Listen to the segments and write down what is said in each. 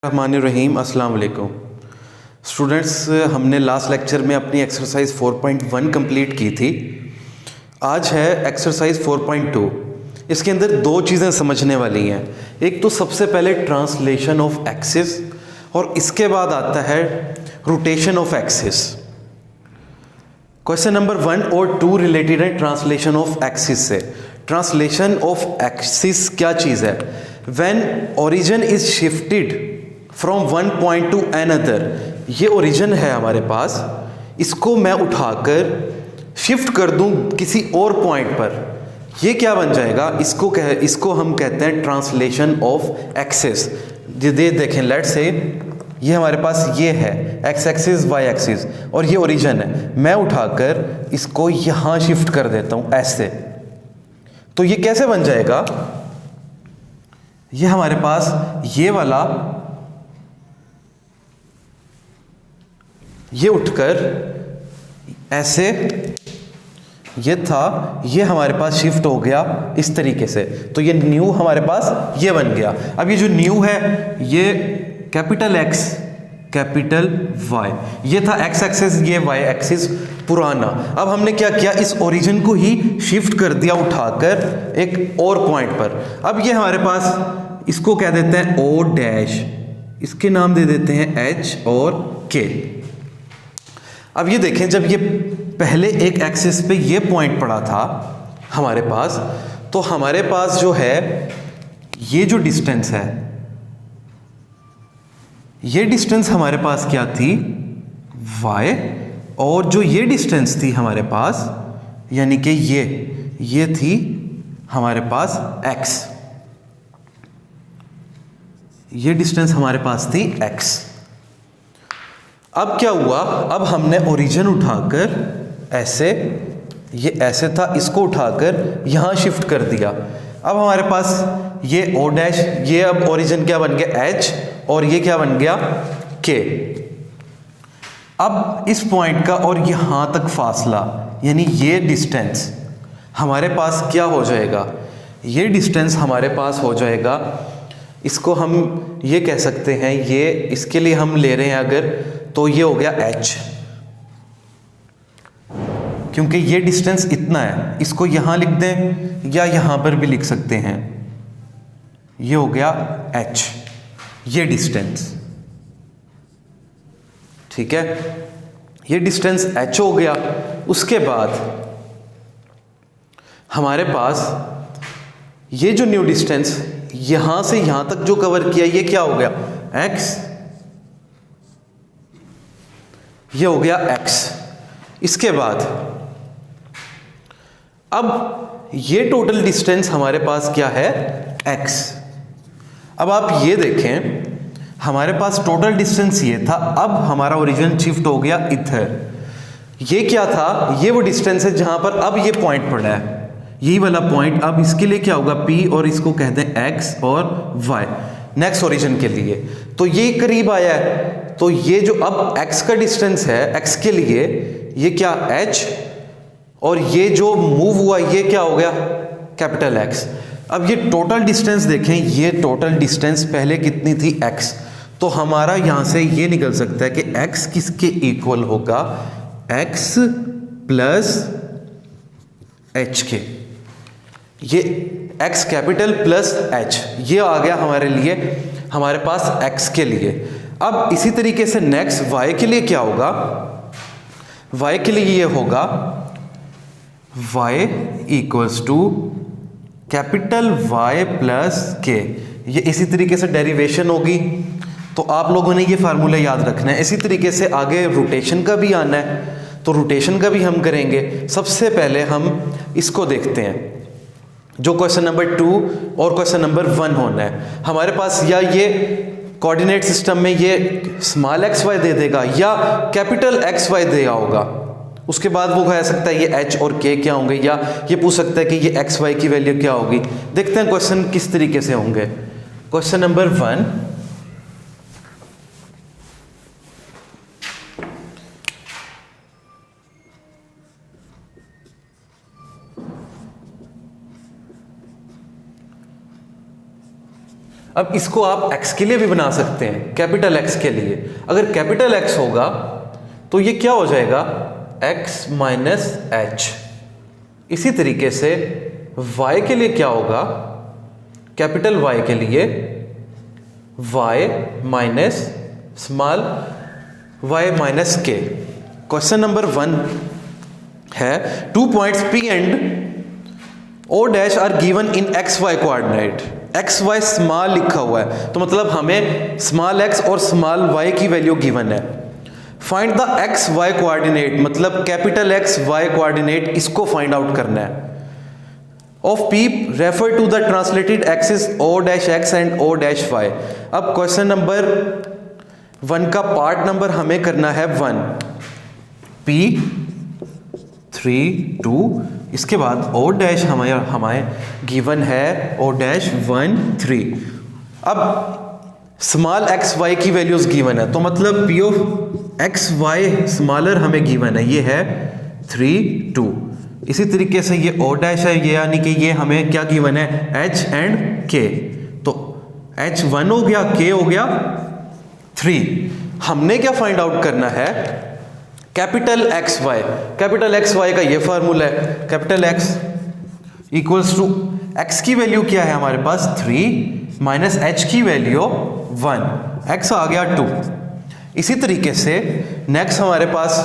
रहमानिर्रहीम। अस्सलाम वालेकुम स्टूडेंट्स, हमने लास्ट लेक्चर में अपनी एक्सरसाइज 4.1 कंप्लीट की थी। आज है एक्सरसाइज 4.2। इसके अंदर दो चीज़ें समझने वाली हैं। एक तो सबसे पहले ट्रांसलेशन ऑफ एक्सिस और इसके बाद आता है rotation of axis. Question number 1 और 2 रिलेटेड है ट्रांसलेशन ऑफ एक्सिस से। ट्रांसलेशन ऑफ एक्सिस क्या चीज़ है? When origin is shifted from one point two another, ये ओरिजिन है हमारे पास, इसको मैं उठाकर शिफ्ट कर दूं किसी और पॉइंट पर, ये क्या बन जाएगा? इसको हम कहते हैं ट्रांसलेशन ऑफ एक्सिस। ये देखें, लेट्स से ये हमारे पास ये है एक्स एक्सिस वाई एक्सिस और ये ओरिजिन है। मैं उठाकर इसको यहाँ शिफ्ट कर देता हूँ ऐसे, तो ये कैसे बन जाएगा? ये हमारे पास ये वाला ये उठकर ऐसे ये था, ये हमारे पास शिफ्ट हो गया इस तरीके से, तो ये न्यू हमारे पास ये बन गया। अब ये जो न्यू है ये कैपिटल एक्स कैपिटल वाई, ये था एक्स एक्सिस, ये वाई एक्सिस पुराना। अब हमने क्या किया, इस ओरिजिन को ही शिफ्ट कर दिया उठाकर एक और पॉइंट पर। अब ये हमारे पास, इसको कह देते हैं ओ डैश, इसके नाम दे देते हैं एच और के। अब ये देखें, जब ये पहले एक एक्सिस पे ये पॉइंट पड़ा था हमारे पास, तो हमारे पास जो है ये जो डिस्टेंस है, ये डिस्टेंस हमारे पास क्या थी? y, और जो ये डिस्टेंस थी हमारे पास, यानी कि ये थी हमारे पास x, ये डिस्टेंस हमारे पास थी x। अब क्या हुआ? अब हमने ओरिजिन उठाकर ऐसे, ये ऐसे था, इसको उठाकर यहां शिफ्ट कर दिया। अब हमारे पास ये ओ डैश, ये अब ओरिजिन क्या बन गया? एच, और ये क्या बन गया? के। अब इस पॉइंट का और यहां तक फासला, यानी ये डिस्टेंस हमारे पास क्या हो जाएगा? ये डिस्टेंस हमारे पास हो जाएगा, इसको हम ये कह सकते हैं, ये इसके लिए हम ले रहे हैं अगर, तो ये हो गया h, क्योंकि ये डिस्टेंस इतना है। इसको यहां लिख दें या यहां पर भी लिख सकते हैं, ये हो गया h, ये डिस्टेंस, ठीक है, ये डिस्टेंस h हो गया। उसके बाद हमारे पास ये जो न्यू डिस्टेंस यहां से यहां तक जो कवर किया, ये क्या हो गया? x, ये हो गया x। इसके बाद अब ये टोटल डिस्टेंस हमारे पास क्या है? x। अब आप ये देखें, हमारे पास टोटल डिस्टेंस ये था, अब हमारा ओरिजिन शिफ्ट हो गया इधर। ये क्या था? ये वो डिस्टेंस है जहां पर अब ये पॉइंट पड़ा है, यही वाला पॉइंट। अब इसके लिए क्या होगा? p, और इसको कहते हैं x और y, नेक्स्ट ओरिजिन के लिए। तो ये करीब आया है, तो ये जो अब x का डिस्टेंस है, x के लिए ये क्या? h, और ये जो मूव हुआ ये क्या हो गया? Capital X। अब ये टोटल डिस्टेंस देखें, ये टोटल डिस्टेंस पहले कितनी थी? x। तो हमारा यहां से ये निकल सकता है कि x किसके इक्वल होगा? x प्लस h के। ये x कैपिटल प्लस h, ये आ गया हमारे लिए, हमारे पास x के लिए। अब इसी तरीके से नेक्स्ट y के लिए क्या होगा? y के लिए ये होगा y equals to capital Y plus k. ये इसी तरीके से डेरिवेशन होगी, तो आप लोगों ने ये फार्मूला याद रखना है। इसी तरीके से आगे रोटेशन का भी आना है, तो रोटेशन का भी हम करेंगे। सबसे पहले हम इसको देखते हैं, जो क्वेश्चन नंबर 2 और क्वेश्चन नंबर 1 होना है हमारे पास। या ये कोऑर्डिनेट सिस्टम में ये स्मॉल एक्स वाई दे देगा या कैपिटल एक्स वाई देगा होगा। उसके बाद वो कह सकता है ये एच और के क्या होंगे, या ये पूछ सकता है कि ये एक्स वाई की वैल्यू क्या होगी। देखते हैं क्वेश्चन किस तरीके से होंगे। क्वेश्चन नंबर 1, अब इसको आप x के लिए भी बना सकते हैं, कैपिटल X के लिए। अगर कैपिटल X होगा तो ये क्या हो जाएगा, x माइनस एच। इसी तरीके से y के लिए क्या होगा, कैपिटल Y के लिए y minus small y minus k। Question number 1 है 2 points P and O dash are given in x y coordinate. X y small लिखा हुआ है तो मतलब हमें स्मॉल x और स्मॉल y की वैल्यू गिवन है। Find the x y coordinate, मतलब कैपिटल एक्स वाई कोऑर्डिनेट, इसको फाइंड आउट करना है। Of P refer to the translated axis O dash x and O dash y। अब question number 1 का part number हमें करना है 1, P 3 2, इसके बाद O डैश हमारे गिवन है O डैश 1 3। अब स्मॉल एक्स वाई की वैल्यूज गिवन है तो मतलब P of x y smaller हमें गिवन है, ये है 3 2। इसी तरीके से ये O डैश है, ये यानी कि ये हमें क्या गिवन है, H एंड K। तो H 1 हो गया, K हो गया 3। हमने क्या फाइंड आउट करना है, capital x Y. Capital x Y का ये फार्मूला है, capital X equals to X की वैल्यू क्या है हमारे पास 3 माइनस एच की वैल्यू 1, एक्स आ गया 2। इसी तरीके से नेक्स्ट हमारे पास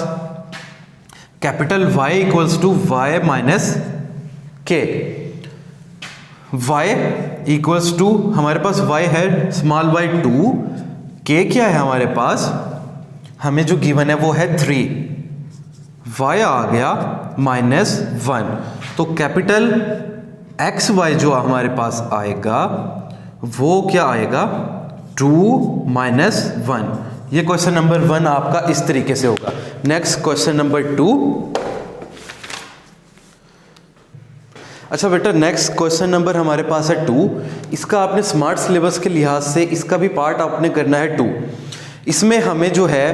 capital Y equals to Y minus K. Y equals to हमारे पास वाई है स्मॉल वाई 2, के क्या है हमारे पास, हमें जो गिवन है वो है 3, y आ गया माइनस 1। तो कैपिटल एक्स वाई जो हमारे पास आएगा वो क्या आएगा, 2 माइनस 1। ये क्वेश्चन नंबर 1 आपका इस तरीके से होगा। Next question number 2। अच्छा बेटा, नेक्स्ट क्वेश्चन नंबर हमारे पास है 2। इसका आपने स्मार्ट सिलेबस के लिहाज से इसका भी पार्ट आपने करना है 2। इसमें हमें जो है,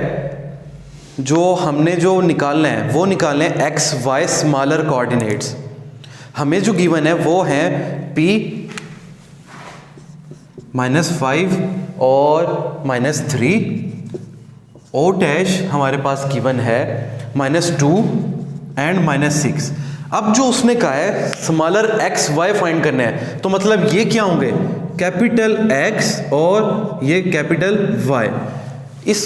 जो हमने जो निकालना है वो निकालना है एक्स वाई स्मॉलर कोऑर्डिनेट्स। हमें जो गिवन है वो है P -5 और -3। O डैश हमारे पास गिवन है -2 एंड -6। अब जो उसने कहा है स्मॉलर एक्स वाई फाइंड करना है तो मतलब ये क्या होंगे, कैपिटल X और ये कैपिटल Y। इस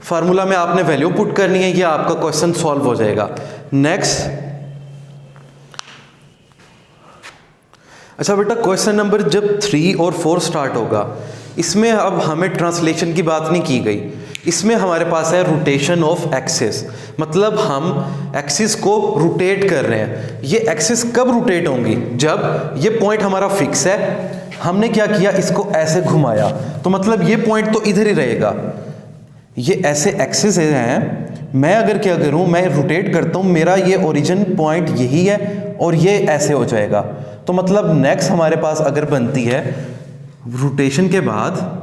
फार्मूला में आपने वैल्यू पुट करनी है, ये आपका क्वेश्चन सॉल्व हो जाएगा। नेक्स्ट, अच्छा बेटा, क्वेश्चन नंबर जब 3 और 4 स्टार्ट होगा, इसमें अब हमें ट्रांसलेशन की बात नहीं की गई। इसमें हमारे पास है रोटेशन ऑफ एक्सिस, मतलब हम एक्सिस को रोटेट कर रहे हैं। ये एक्सिस कब रोटेट होंगी, जब ये पॉइंट हमारा फिक्स है, हमने क्या किया, इसको ऐसे घुमाया तो मतलब ये पॉइंट तो इधर ही रहेगा। ये ऐसे एक्सिस हैं, मैं अगर क्या करूं, मैं रोटेट करता हूं, मेरा ये ओरिजिन पॉइंट यही है और ये ऐसे हो जाएगा। तो मतलब नेक्स्ट हमारे पास अगर बनती है रोटेशन के बाद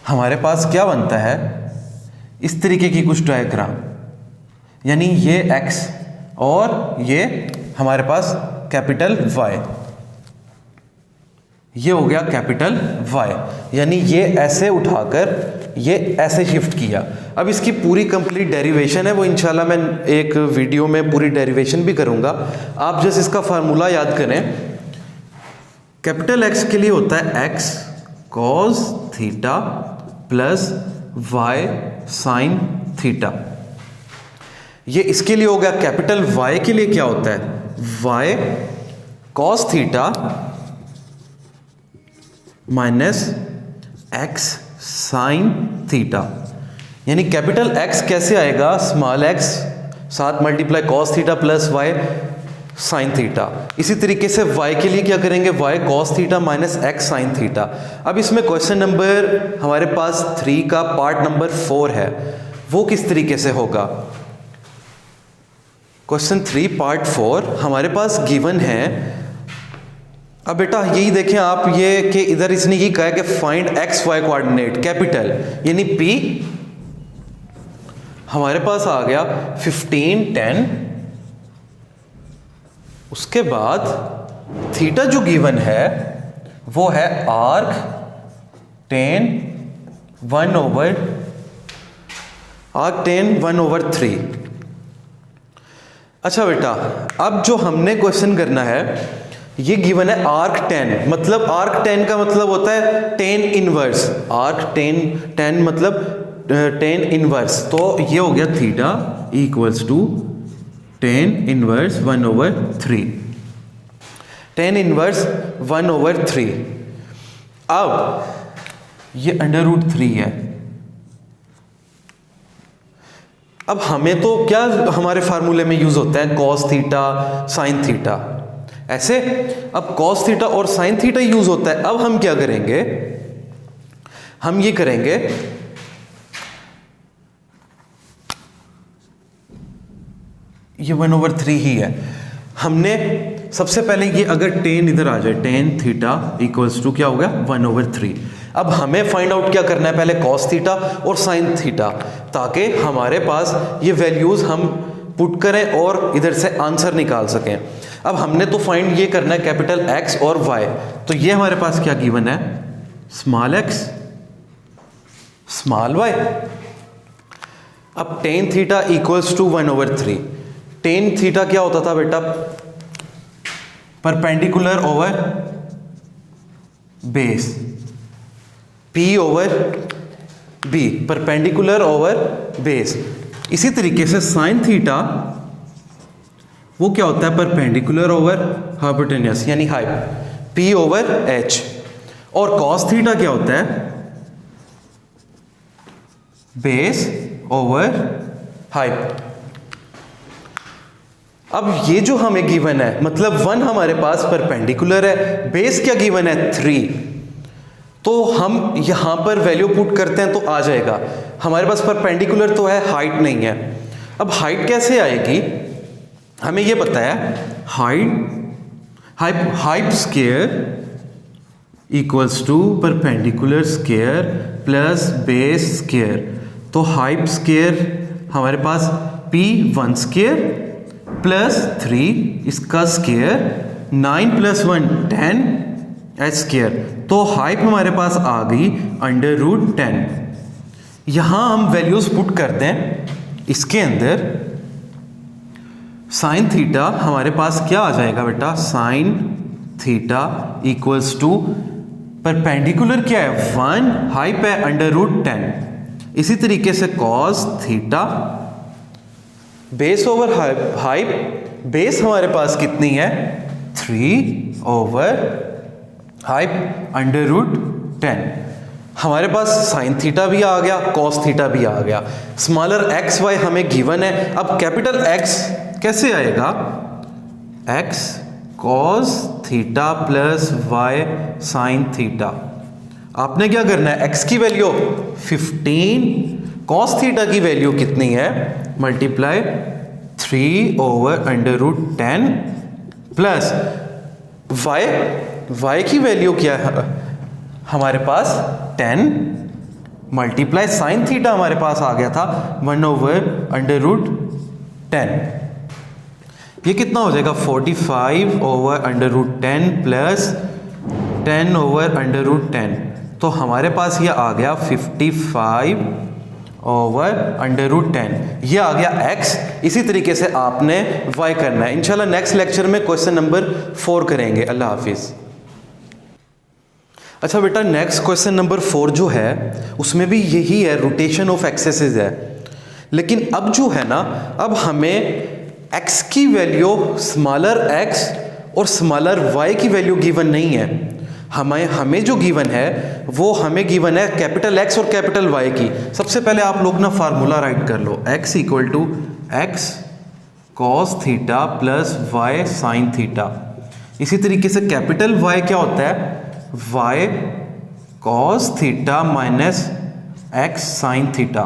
हमारे पास क्या बनता है, इस तरीके की कुछ डायग्राम, यानी ये x और ये हमारे पास कैपिटल Y, ये हो गया कैपिटल Y, यानी ये ऐसे उठाकर ये ऐसे शिफ्ट किया। अब इसकी पूरी कंप्लीट डेरिवेशन है, वो इंशाल्लाह मैं एक वीडियो में पूरी डेरिवेशन भी करूंगा। आप जस्ट इसका फार्मूला याद करें। कैपिटल X के लिए होता है x cos theta plus y sin theta. ये इसके लिए हो गया। कैपिटल Y के लिए क्या होता है, y cos theta minus x sin theta. यानी कैपिटल X कैसे आएगा, स्मॉल x साथ multiply cos theta plus y sin theta. इसी तरीके से y के लिए क्या करेंगे, y cos theta minus x sin theta. अब इसमें क्वेश्चन नंबर हमारे पास 3 का पार्ट नंबर 4 है, वो किस तरीके से होगा। क्वेश्चन 3 पार्ट 4 हमारे पास गिवन है। अब बेटा यही देखें आप, ये कि इधर इसने ये कहा है कि find x y coordinate capital, यानी P हमारे पास आ गया 15 10। उसके बाद थीटा जो गिवन है वो है आर्क tan 1/3। अच्छा बेटा, अब जो हमने क्वेश्चन करना है, ये गिवन है आर्क 10, मतलब आर्क 10 का मतलब होता है tan इनवर्स। आर्क 10 मतलब tan इनवर्स, तो ये हो गया theta equals to tan inverse 1/3। tan inverse 1/3। अब ये √3 है। अब हमें तो क्या हमारे फार्मूले में यूज होता है cos थीटा sin थीटा, ऐसे अब cos थीटा और sin थीटा यूज होता है। अब हम क्या करेंगे, हम ये करेंगे, ये 1/3 ही है। हमने सबसे पहले ये अगर tan इधर आ जाए, tan थीटा इक्वल्स टू क्या हो गया 1/3। अब हमें फाइंड आउट क्या करना है, पहले cos थीटा और sin थीटा, ताकि हमारे पास ये वैल्यूज हम पुट करें और इधर से आंसर निकाल सकें। अब हमने तो फाइंड ये करना है कैपिटल X और Y, तो ये हमारे पास क्या गिवन है, स्मॉल x स्मॉल y। अब tan theta equals to 1/3। tan theta क्या होता था बेटा, perpendicular over base, P over B, perpendicular over base. इसी तरीके से sin थीटा वो क्या होता है, परपेंडिकुलर ओवर हाइपोटेन्यूस यानी हाइप, P ओवर H। और cos थीटा क्या होता है, बेस ओवर हाइप। अब ये जो हमें गिवन है, मतलब 1 हमारे पास परपेंडिकुलर है, बेस क्या गिवन है 3, तो हम यहां पर वैल्यू पुट करते हैं तो आ जाएगा। हमारे पास परपेंडिकुलर तो है, हाइट नहीं है। अब हाइट कैसे आएगी, हमें ये पता है hyp square equals to perpendicular square plus base square. तो हाइप स्क्वायर हमारे पास P1 स्क्वायर प्लस 3 इसका स्क्वायर, 9 + 1 10 H स्क्वायर। तो हाइप हमारे पास आ गई √10। यहां हम वैल्यूज पुट करते हैं इसके अंदर। साइन थीटा हमारे पास क्या आ जाएगा बेटा, sine theta equals to perpendicular क्या है 1, हाइप है √10। इसी तरीके से cos theta base over hype, base हमारे पास कितनी है 3 ओवर हाइप √10। हमारे पास साइन थीटा भी आ गया, cos थीटा भी आ गया। स्मॉलर x y हमें गिवन है। अब कैपिटल X कैसे आएगा, x cos theta plus y sine theta. आपने क्या करना है, x की वैल्यू 15, cos थीटा की वैल्यू कितनी है, मल्टीप्लाई 3 ओवर √10 प्लस y की वैल्यू क्या है हमारे पास 10 मल्टीप्लाई साइन थीटा हमारे पास आ गया था 1 ओवर √10। ये कितना हो जाएगा 45 ओवर √10 प्लस 10 ओवर √10। तो हमारे पास ये आ गया 55 ओवर √10। ये आ गया x। इसी तरीके से आपने y करना है। इंशाल्लाह नेक्स्ट लेक्चर में क्वेश्चन नंबर 4 करेंगे। अल्लाह हाफिज। अच्छा बेटा, नेक्स्ट क्वेश्चन नंबर 4 जो है उसमें भी यही है, रोटेशन ऑफ एक्सेसेस है। लेकिन अब जो है ना, अब हमें x की वैल्यू स्मॉलर x और स्मॉलर y की वैल्यू गिवन नहीं है। हमें जो गिवन है वो हमें गिवन है कैपिटल X और कैपिटल Y की। सबसे पहले आप लोग ना फार्मूला राइट कर लो, x equal to x cos theta plus y sine theta. इसी तरीके से कैपिटल Y क्या होता है, y cos theta minus x sine theta.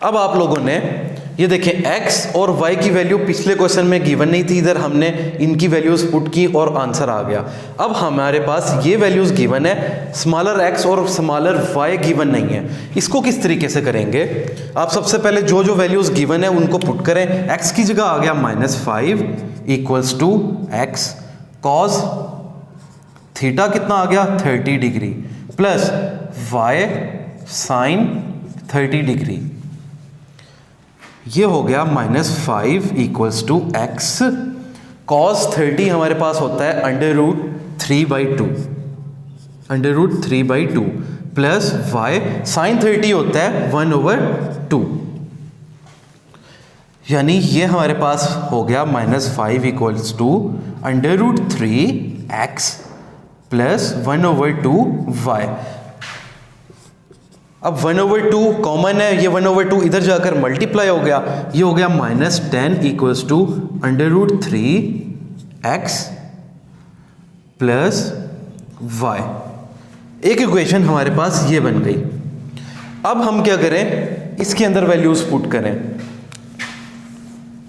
अब आप लोगों ने ये देखें x और y की वैल्यू पिछले क्वेश्चन में गिवन नहीं थी, इधर हमने इनकी वैल्यूज पुट की और आंसर आ गया। अब हमारे पास ये वैल्यूज गिवन है, स्मॉलर x और स्मॉलर y गिवन नहीं है। इसको किस तरीके से करेंगे, आप सबसे पहले जो जो वैल्यूज गिवन है उनको पुट करें। x की जगह आ गया -5 equals to x cos theta कितना आ गया 30 degree plus y sine 30 degree, ये हो गया -5 इक्वल्स टू एक्स कॉस 30 हमारे पास होता है √3/2, √3/2 प्लस y साइन 30 होता है 1/2, यानी ये हमारे पास हो गया -5 equals to √3x plus 1/2y। अब 1/2 कॉमन है, ये 1/2 इधर जाकर मल्टीप्लाई हो गया, ये हो गया -10 equals to √3x plus y। एक इक्वेशन हमारे पास ये बन गई। अब हम क्या करें, इसके अंदर वैल्यूज पुट करें।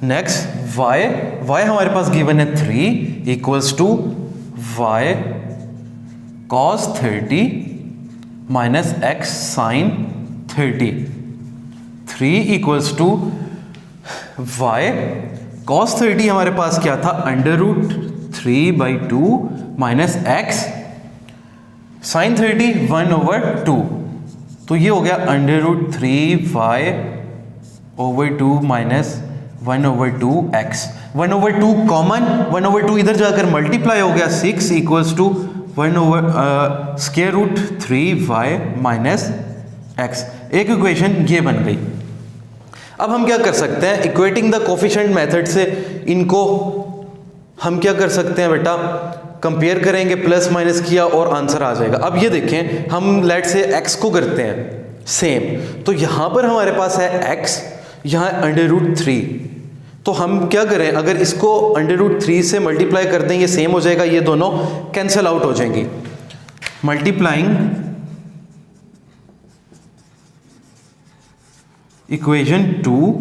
नेक्स्ट y हमारे पास गिवन है 3 equals to y cos 30 minus x sine 30, 3 equals to y cos 30 हमारे पास क्या था √3/2 माइनस x साइन 30 1/2, तो ये हो गया √3y/2 माइनस 1/2x। 1/2 कॉमन, 1/2 इधर जाकर मल्टीप्लाई हो गया, 6 equals to √3y minus x। एक इक्वेशन ये बन गई। अब हम क्या कर सकते हैं, इक्वेटिंग द कोफिशिएंट मेथड से इनको हम क्या कर सकते हैं बेटा, कंपेयर करेंगे, प्लस माइनस किया और आंसर आ जाएगा। अब ये देखें, हम लेट से x को करते हैं सेम, तो यहां पर हमारे पास है x, यहाँ √3, तो हम क्या करें, अगर इसको √3 से मल्टीप्लाई कर दें, ये सेम हो जाएगा, ये दोनों कैंसिल आउट हो जाएंगी। मल्टीप्लाइंग इक्वेशन 2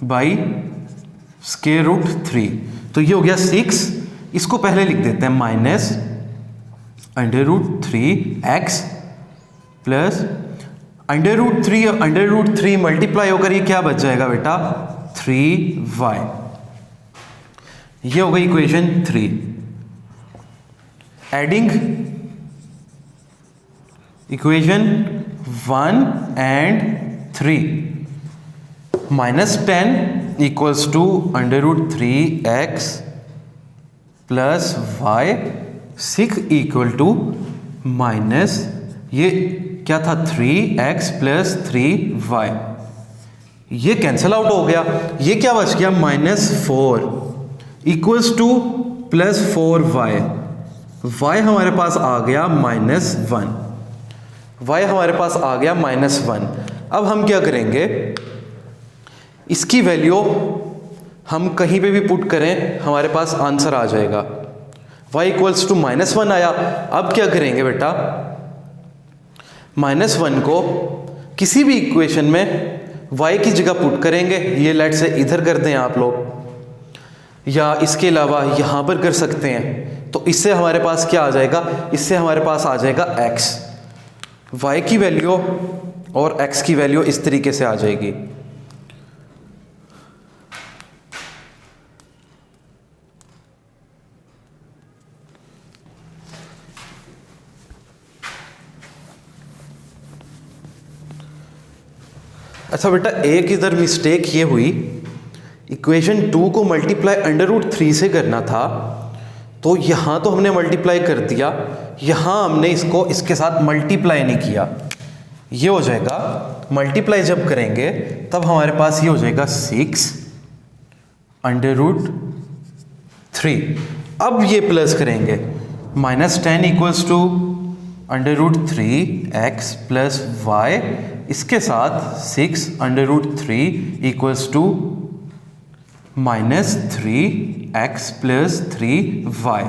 बाई √3, तो ये हो गया 6, इसको पहले लिख देते हैं माइनस √3x प्लस √3 मल्टीप्लाई होकर ये क्या बच जाएगा बेटा 3y। ये हो गई equation 3। Adding equation 1 and 3, -10 equals to √3x plus y, 6 equal to minus ये क्या था 3x प्लस 3y, ये कैंसिल आउट हो गया, ये क्या बच गया -4 equals two plus 4y, y हमारे पास आ गया -1, y हमारे पास आ गया -1। अब हम क्या करेंगे, इसकी वैल्यू हम कहीं पे भी पुट करें हमारे पास आंसर आ जाएगा। y इक्वल्स टू -1 आया। अब क्या करेंगे बेटा, -1 को किसी भी इक्वेशन में y की जगह पुट करेंगे, ये लेट से इधर कर दें आप लोग, या इसके अलावा यहाँ पर कर सकते हैं, तो इससे हमारे पास क्या आ जाएगा, इससे हमारे पास आ जाएगा x, y की वैल्यू और x की वैल्यू इस तरीके से आ जाएगी। अच्छा बेटा, एक इधर मिस्टेक ये हुई, इक्वेशन 2 को मल्टीप्लाई √3 से करना था, तो यहाँ तो हमने मल्टीप्लाई कर दिया, यहाँ हमने इसको इसके साथ मल्टीप्लाई नहीं किया। ये हो जाएगा, मल्टीप्लाई जब करेंगे तब हमारे पास ये हो जाएगा 6 √3। अब ये प्लस करेंगे, -10 equals to √3x plus y, इसके साथ 6 √3 equals to -3x plus 3y।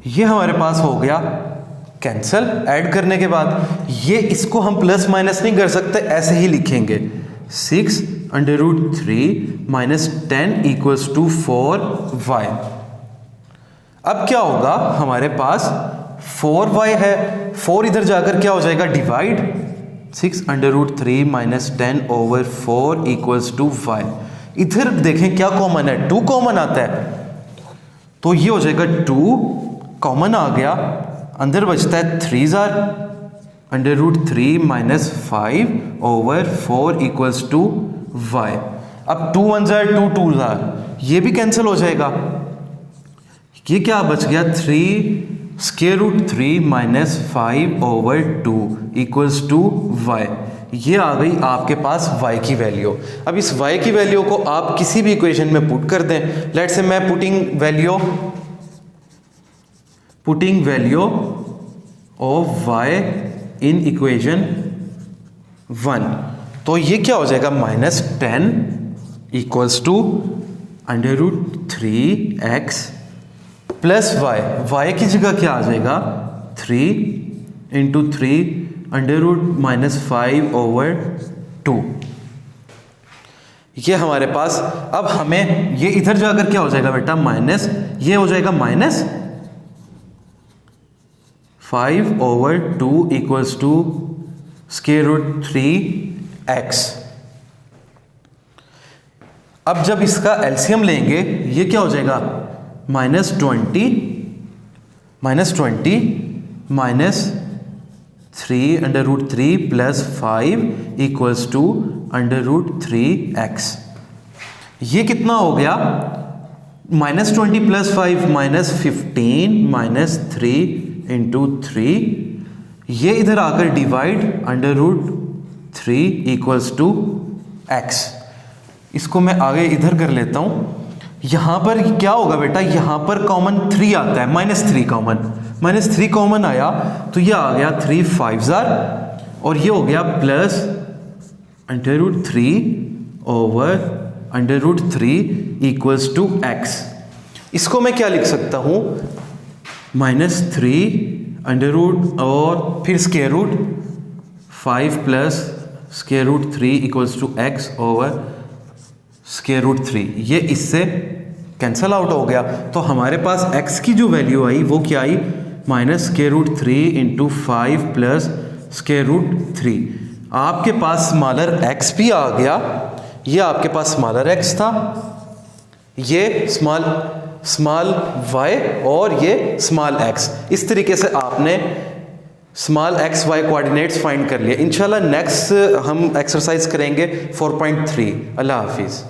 ये हमारे पास हो गया कैंसल। ऐड करने के बाद ये इसको हम प्लस माइनस नहीं कर सकते, ऐसे ही लिखेंगे 6 √3 माइनस 10 इक्वल्स टू 4y। अब क्या होगा, हमारे पास 4y है, 4 इधर जाकर क्या हो जाएगा divide, 6 √3 minus 10 over 4 equals to y। इधर देखें क्या कॉमन है, 2 कॉमन आता है, तो ये हो जाएगा 2 कॉमन आ गया, अंदर बचता है 3 जार √3 माइनस 5/4 इक्वल्स टू y। अब 2 1 जार 2 2 जार, ये भी कैंसिल हो जाएगा। ये क्या बच गया, 3√3 माइनस 5/2 इक्वल्स टू y। ये आ गई आपके पास y की वैल्यू। अब इस y की वैल्यू को आप किसी भी इक्वेशन में पुट कर दें। लेट्स से मैं putting value of y in equation 1, तो ये क्या हो जाएगा, -10 equals to √3x plus y की जगह क्या आ जाएगा, 3 × 3 √-5/2। ये हमारे पास, अब हमें ये इधर जाकर क्या हो जाएगा बेटा, माइनस, ये हो जाएगा -5/2 इक्वल्स टू √3x। अब जब इसका एलसीएम लेंगे, ये क्या हो जाएगा, -20 -3 प्लस 5 इक्वल्स टू √3x। ये कितना हो गया, -20 प्लस 5 -15 -3 × 3, ये इधर आकर डिवाइड √3 इक्वल्स टू x। इसको मैं आगे इधर कर लेता हूं। यहां पर क्या होगा बेटा, यहां पर कॉमन 3 आता है, -3 कॉमन आया तो ये आ गया 3 5 जार, और ये हो गया प्लस √3/√3 इक्वल्स टू x। इसको मैं क्या लिख सकता हूं, -3 और फिर square root 5 plus square root 3 equals to x over square root 3। ये इससे कैंसल आउट हो गया, तो हमारे पास x की जो वैल्यू आई वो क्या आई, -√3 × 5 प्लस स्क्वायर रूट 3। आपके पास स्मॉलर x भी आ गया, ये आपके पास स्मॉलर x था, ये स्मॉल y और ये स्मॉल x। इस तरीके से आपने small x y coordinates find कर लिए। इंशाल्लाह नेक्स्ट हम एक्सरसाइज करेंगे 4.3। अल्लाह हाफिज़।